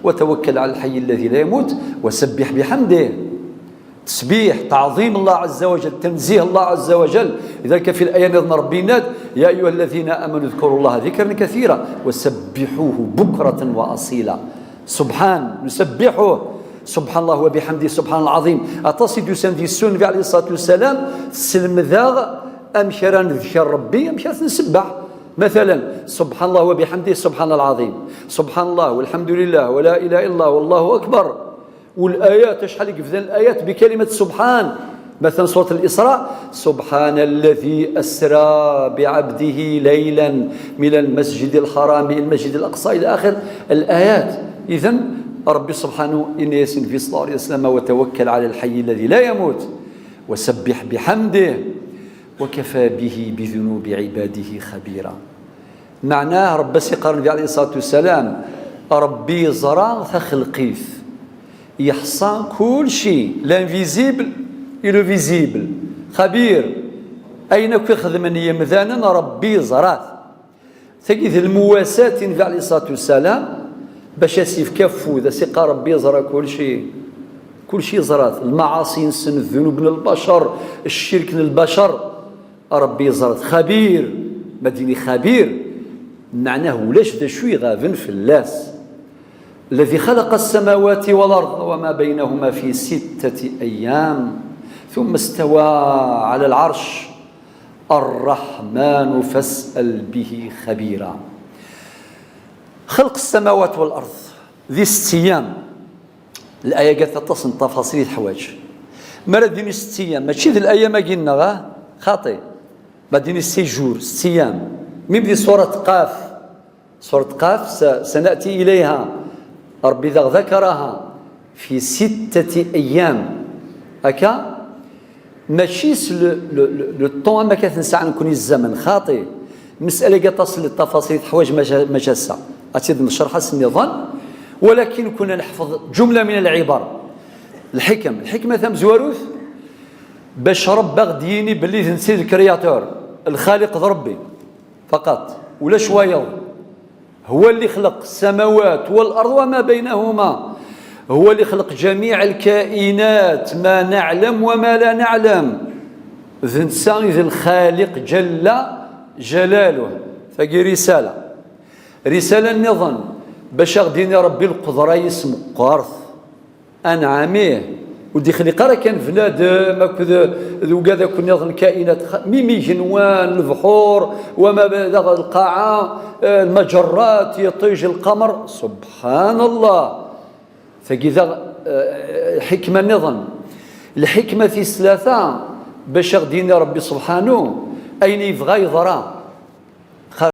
وتوكل على الحي الذي لا يموت وسبح بحمده. تسبيح، تعظيم الله عز وجل، تنزيه الله عز وجل. لذلك في الآية نظن ربي ناد: يا أيها الذين آمنوا اذكروا الله ذكرا كثيرا وسبحوه بكرة وأصيلا. سبحان، نسبحه، سبحان الله وبحمده سبحان العظيم. أتصد سندي السنة عليه الصلاة والسلام سلم ذاغ أمشر نذكر ربي أمشر نسبح. مثلا سبحان الله وبحمده سبحان العظيم، سبحان الله والحمد لله ولا إله إلا الله والله أكبر. والآيات شحال يقفل الآيات بكلمة سبحان. مثلا سورة الإسراء: سبحان الذي أسرى بعبده ليلا من المسجد الحرام إلى المسجد الأقصى إلى آخر الآيات. إذن ربي سبحانه إن يسن في صلى الله عليه وسلم: وتوكل على الحي الذي لا يموت وسبح بحمده وكفى به بذنوب عباده خبيرا. معناه رب سيقارن عليه الصلاة والسلام ربي زرع خلقيث يحصى كل شيء، لانفيزيبل إلو فيزيبل، خبير. أين كيخدمني مذانا ربي زرات. تجد المواساة عليه الصلاة والسلام باش يسيف كفو ذا سيقى ربي زرع كل شيء، كل شيء زرات. المعاصي نسن، الذنوب من البشر، الشرك من البشر، ربي زرات. خبير، مديني خبير معناه ولاش ذا شوي غافن في اللاس. الذي خلق السماوات والأرض وما بينهما في 6 أيام ثم استوى على العرش الرحمن فاسأل به خبيرا. خلق السماوات والأرض ذي 6 أيام. الآية قالت تصن تفاصيل الحواج. ما رديني 6 أيام ماشي ذي الآية ما قلنا خاطئ. بديني 6 جور 6 أيام. من بدي سورة قاف. سورة قاف سنأتي إليها. ربي إذا ذكرها في 6 أيام هكا ماشي لو طون ما كتنسى نكون الزمن خاطئ. مسألة تصل للتفاصيل حوايج ما جاسة أتيد نشرحها النظام، ولكن كنا نحفظ جملة من العبر. الحكمة ثم زواروث باش رب غديني باللي نسيت الكرياتور الخالق ذا ربي فقط ولا شوية. هو اللي خلق السماوات والأرض وما بينهما، هو اللي خلق جميع الكائنات ما نعلم وما لا نعلم. ذي الخالق جل جلاله. فقي رسالة النظام باش غديني ربي القدرة يسمو قارث أنعاميه ودي خلق راه كان بنادم وكذا كنا نظن كائنات ميمي جنوان البحور وما بلغ القاعة المجرات يطيج القمر سبحان الله. فكذا حكمة النظام. الحكمة في 3 باش غدينا ربي سبحانه أين يبغى يضرى